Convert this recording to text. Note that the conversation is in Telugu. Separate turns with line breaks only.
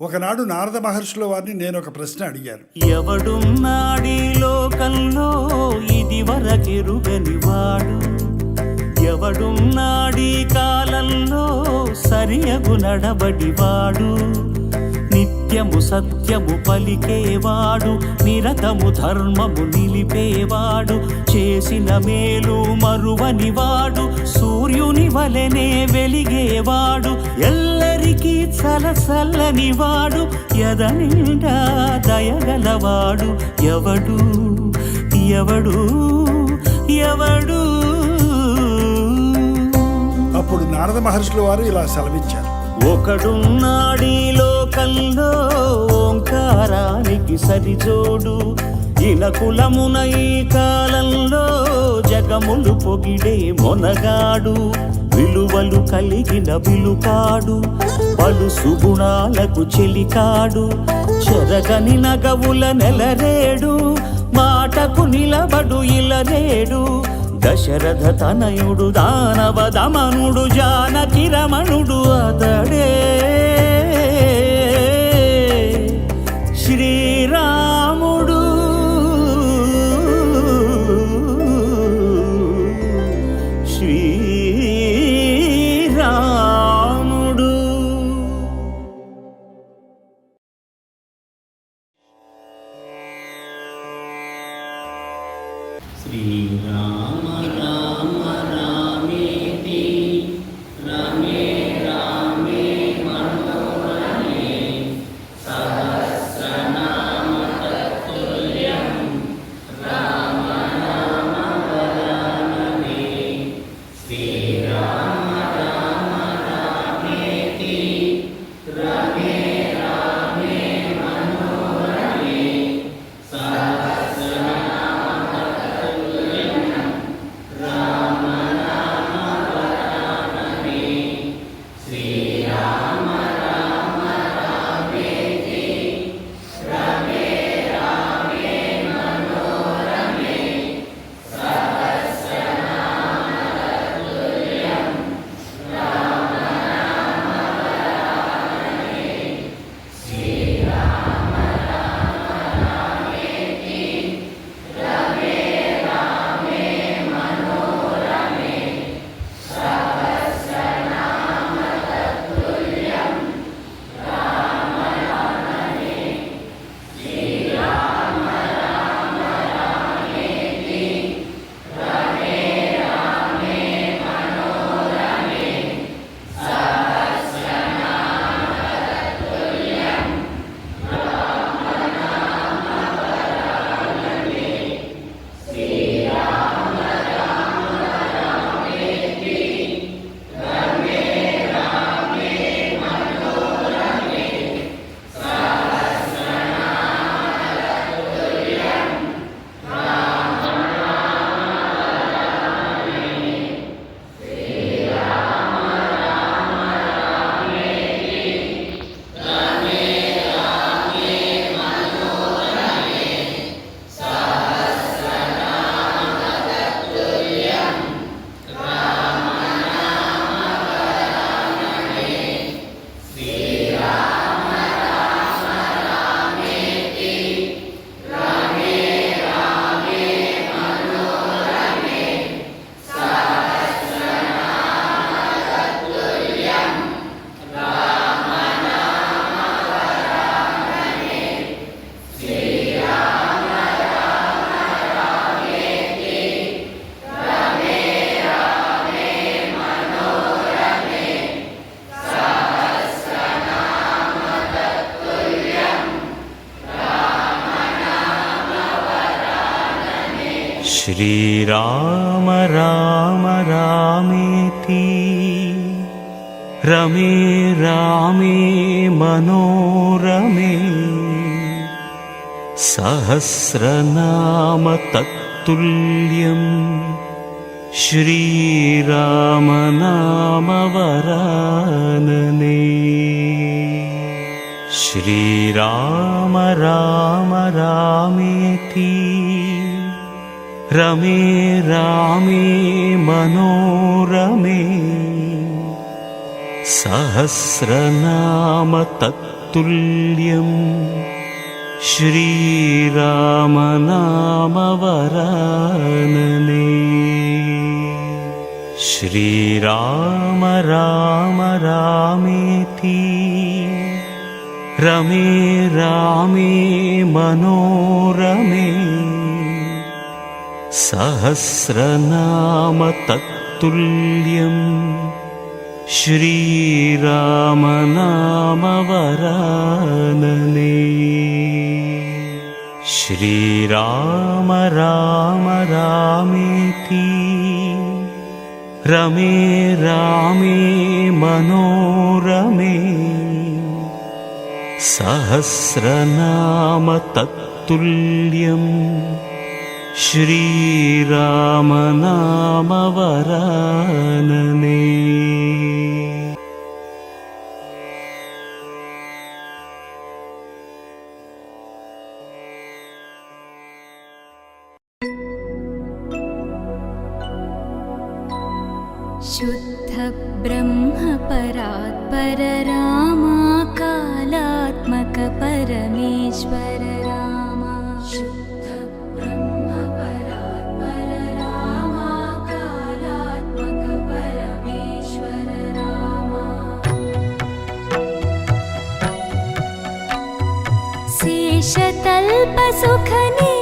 ఒకనాడు నారద మహర్షుల వారిని నేను ఒక ప్రశ్న అడిగాను.
ఎవడున్నాడీ లోకంలో ఇది వరకెరుగని వాడు, ఎవడున్నాడీ కాలంలో సరియగు నడబడివాడు, నిత్యము సత్యము పలికేవాడు, నిరతము ధర్మము నిలిపేవాడు, చేసిన మేలు మరువనివాడు, సూర్యుని వలెనే వెలిగేవాడు, ఎల్లరికీ చలసల్లనివాడు, ఎదనిండా దయగలవాడు, ఎవడు ఎవడు ఎవడు.
అప్పుడు నారద మహర్షుల వారు ఇలా సెలవిచ్చారు.
ఒకడున్నాడీ లోకంలో ఓంకారానికి సరిజోడు, ఇనకులమున ఈ కాలంలో జగములు పొగిడే మొనగాడు, విలువలు కలిగిన విలుకాడు, పలు సుగుణాలకు చెలికాడు, చెరగని నగవుల నెలరేడు, మాటకు నిలబడు ఇలరేడు, దశరథ తనయుడు దానవ దమనుడు జానకి రమణుడు అతడే శ్రీరాముడు. శ్రీరాముడు. శ్రీరామ రామ రామేతి రమే రామే మనోరమే సహస్రనామ తత్తుల్యం రామ నామ వరాననే. శ్రీరామ రామ రామేతి రమే రామే మనోరమే సహస్రనామ శ్రీరామ రామ రామేతి రమే రామే మనోరమే సహస్రనామ తత్తుల్యం శ్రీరామ నామ వరాననే. శ్రీరామ రామ రామేతి రమే రామే మనోరమే సహస్రనామ తత్తుల్యం तत्तुल्यं श्रीरामनामवरानने श्रीराम राम रामेति रमे रामे मनोरमे सहस्रनाम तत्तुल्यं श्रीरामनामवरानने श्रीराम राम रामेति रमे रामे मनोरमे सहस्रनाम तत्तुल्यं श्रीरामनामवरानने
शुद्ध ब्रह्म परात्पर रामा कालात्मक परमेश्वर रामा शुद्ध ब्रह्म परात्पर रामा कालात्मक परमेश्वर रामा शेषतल्प सुखने